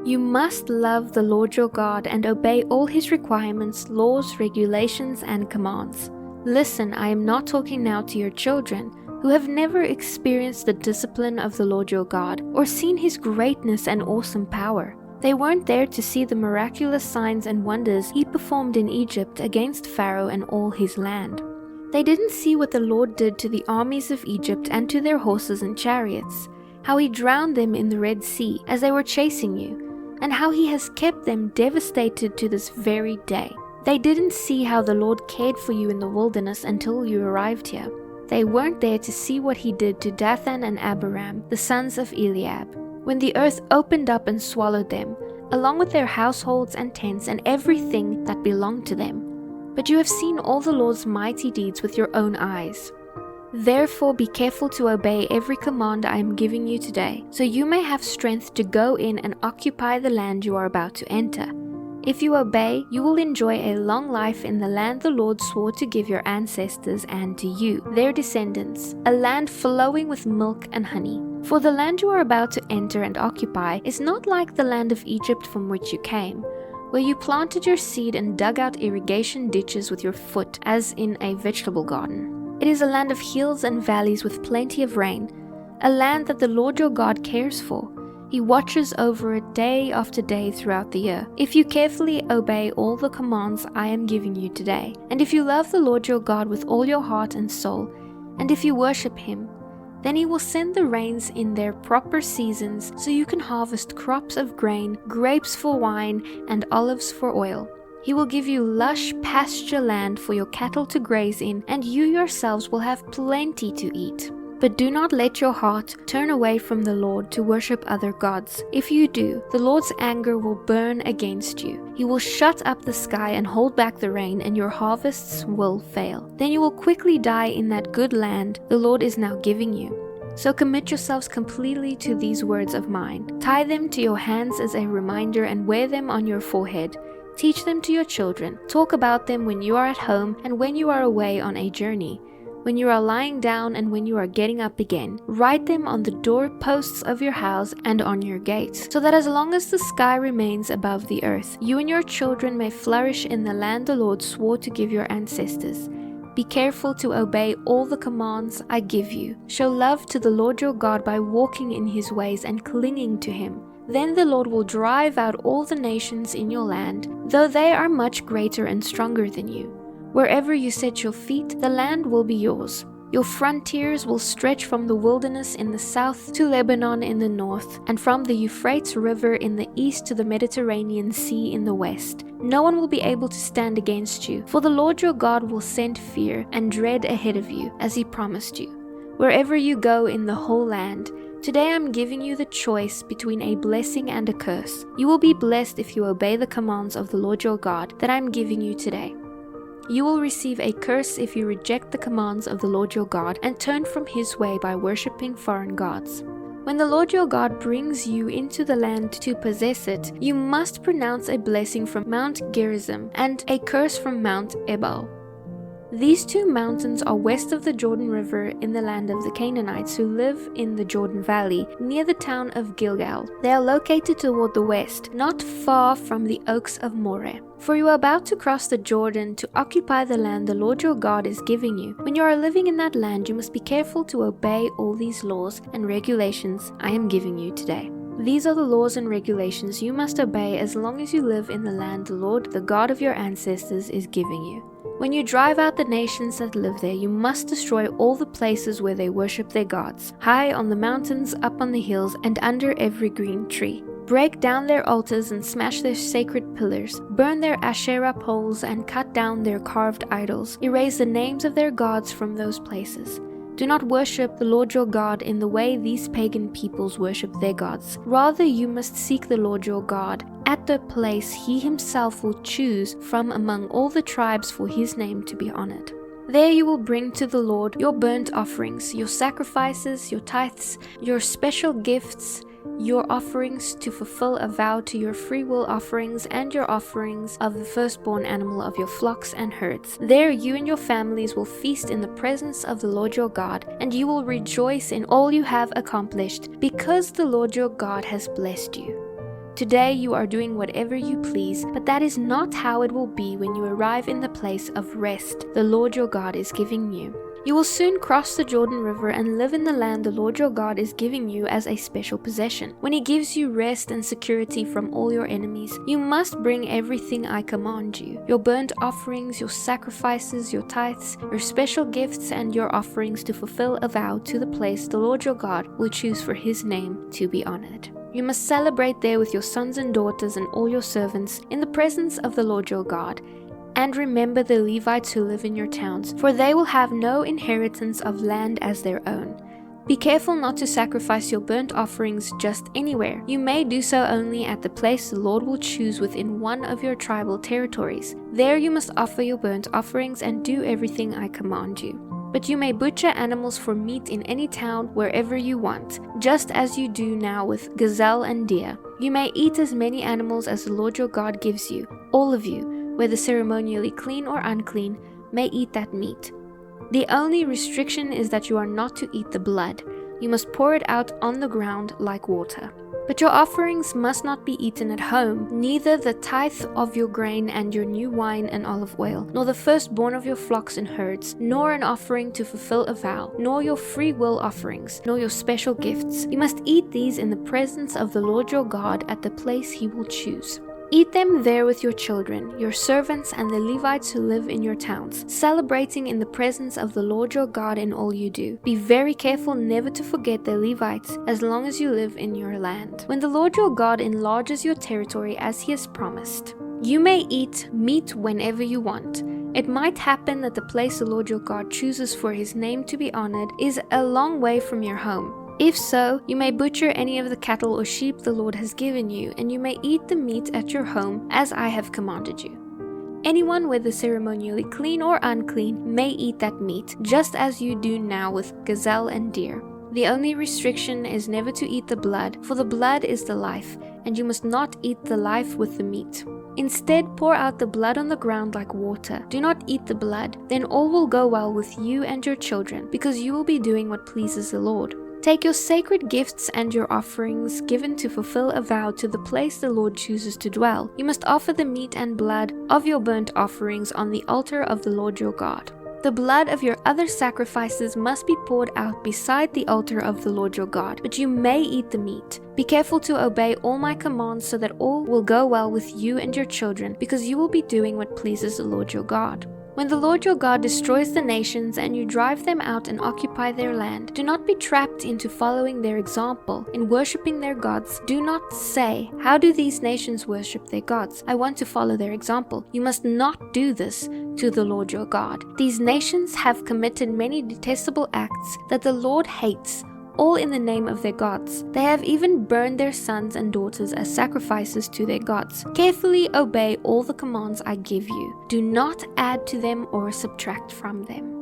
You must love the Lord your God and obey all his requirements, laws, regulations, and commands. Listen, I am not talking now to your children, who have never experienced the discipline of the Lord your God, or seen his greatness and awesome power. They weren't there to see the miraculous signs and wonders he performed in Egypt against Pharaoh and all his land. They didn't see what the Lord did to the armies of Egypt and to their horses and chariots, how he drowned them in the Red Sea as they were chasing you, and how he has kept them devastated to this very day. They didn't see how the Lord cared for you in the wilderness until you arrived here. They weren't there to see what he did to Dathan and Abiram, the sons of Eliab, when the earth opened up and swallowed them, along with their households and tents and everything that belonged to them. But you have seen all the Lord's mighty deeds with your own eyes. Therefore be careful to obey every command I am giving you today, so you may have strength to go in and occupy the land you are about to enter. If you obey, you will enjoy a long life in the land the Lord swore to give your ancestors and to you, their descendants, a land flowing with milk and honey. For the land you are about to enter and occupy is not like the land of Egypt from which you came, where you planted your seed and dug out irrigation ditches with your foot, as in a vegetable garden. It is a land of hills and valleys with plenty of rain, a land that the Lord your God cares for. He watches over it day after day throughout the year. If you carefully obey all the commands I am giving you today, and if you love the Lord your God with all your heart and soul, and if you worship him, then he will send the rains in their proper seasons so you can harvest crops of grain, grapes for wine, and olives for oil. He will give you lush pasture land for your cattle to graze in, and you yourselves will have plenty to eat. But do not let your heart turn away from the Lord to worship other gods. If you do, the Lord's anger will burn against you. He will shut up the sky and hold back the rain, and your harvests will fail. Then you will quickly die in that good land the Lord is now giving you. So commit yourselves completely to these words of mine. Tie them to your hands as a reminder and wear them on your forehead. Teach them to your children. Talk about them when you are at home and when you are away on a journey, when you are lying down and when you are getting up again. Write them on the doorposts of your house and on your gates, so that as long as the sky remains above the earth, you and your children may flourish in the land the Lord swore to give your ancestors. Be careful to obey all the commands I give you. Show love to the Lord your God by walking in his ways and clinging to him. Then the Lord will drive out all the nations in your land, though they are much greater and stronger than you. Wherever you set your feet, the land will be yours. Your frontiers will stretch from the wilderness in the south to Lebanon in the north, and from the Euphrates River in the east to the Mediterranean Sea in the west. No one will be able to stand against you, for the Lord your God will send fear and dread ahead of you, as he promised you. Wherever you go in the whole land, today I'm giving you the choice between a blessing and a curse. You will be blessed if you obey the commands of the Lord your God that I'm giving you today. You will receive a curse if you reject the commands of the Lord your God and turn from his way by worshipping foreign gods. When the Lord your God brings you into the land to possess it, you must pronounce a blessing from Mount Gerizim and a curse from Mount Ebal. These two mountains are west of the Jordan River in the land of the Canaanites who live in the Jordan Valley, near the town of Gilgal. They are located toward the west, not far from the oaks of Moreh. For you are about to cross the Jordan to occupy the land the Lord your God is giving you. When you are living in that land, you must be careful to obey all these laws and regulations I am giving you today. These are the laws and regulations you must obey as long as you live in the land the Lord, the God of your ancestors, is giving you. When you drive out the nations that live there, you must destroy all the places where they worship their gods, high on the mountains, up on the hills, and under every green tree. Break down their altars and smash their sacred pillars. Burn their Asherah poles and cut down their carved idols. Erase the names of their gods from those places. Do not worship the Lord your God in the way these pagan peoples worship their gods. Rather, you must seek the Lord your God at the place he himself will choose from among all the tribes for his name to be honored. There you will bring to the Lord your burnt offerings, your sacrifices, your tithes, your special gifts, your offerings to fulfill a vow, to your freewill offerings, and your offerings of the firstborn animal of your flocks and herds. There you and your families will feast in the presence of the Lord your God, and you will rejoice in all you have accomplished, because the Lord your God has blessed you. Today you are doing whatever you please, but that is not how it will be when you arrive in the place of rest the Lord your God is giving you. You will soon cross the Jordan River and live in the land the Lord your God is giving you as a special possession. When He gives you rest and security from all your enemies, you must bring everything I command you: your burnt offerings, your sacrifices, your tithes, your special gifts, and your offerings to fulfill a vow to the place the Lord your God will choose for His name to be honored. You must celebrate there with your sons and daughters and all your servants in the presence of the Lord your God. And remember the Levites who live in your towns, for they will have no inheritance of land as their own. Be careful not to sacrifice your burnt offerings just anywhere. You may do so only at the place the Lord will choose within one of your tribal territories. There you must offer your burnt offerings and do everything I command you. But you may butcher animals for meat in any town wherever you want, just as you do now with gazelle and deer. You may eat as many animals as the Lord your God gives you. All of you, whether ceremonially clean or unclean, may eat that meat. The only restriction is that you are not to eat the blood. You must pour it out on the ground like water. But your offerings must not be eaten at home, neither the tithe of your grain and your new wine and olive oil, nor the firstborn of your flocks and herds, nor an offering to fulfill a vow, nor your free will offerings, nor your special gifts. You must eat these in the presence of the Lord your God at the place He will choose. Eat them there with your children, your servants, and the Levites who live in your towns, celebrating in the presence of the Lord your God in all you do. Be very careful never to forget the Levites as long as you live in your land. When the Lord your God enlarges your territory as He has promised, you may eat meat whenever you want. It might happen that the place the Lord your God chooses for His name to be honored is a long way from your home. If so, you may butcher any of the cattle or sheep the Lord has given you, and you may eat the meat at your home as I have commanded you. Anyone, whether ceremonially clean or unclean, may eat that meat, just as you do now with gazelle and deer. The only restriction is never to eat the blood, for the blood is the life, and you must not eat the life with the meat. Instead, pour out the blood on the ground like water. Do not eat the blood, then all will go well with you and your children, because you will be doing what pleases the Lord. Take your sacred gifts and your offerings given to fulfill a vow to the place the Lord chooses to dwell. You must offer the meat and blood of your burnt offerings on the altar of the Lord your God. The blood of your other sacrifices must be poured out beside the altar of the Lord your God, but you may eat the meat. Be careful to obey all my commands so that all will go well with you and your children, because you will be doing what pleases the Lord your God. When the Lord your God destroys the nations and you drive them out and occupy their land, do not be trapped into following their example in worshipping their gods. Do not say, "How do these nations worship their gods? I want to follow their example." You must not do this to the Lord your God. These nations have committed many detestable acts that the Lord hates, all in the name of their gods. They have even burned their sons and daughters as sacrifices to their gods. Carefully obey all the commands I give you. Do not add to them or subtract from them.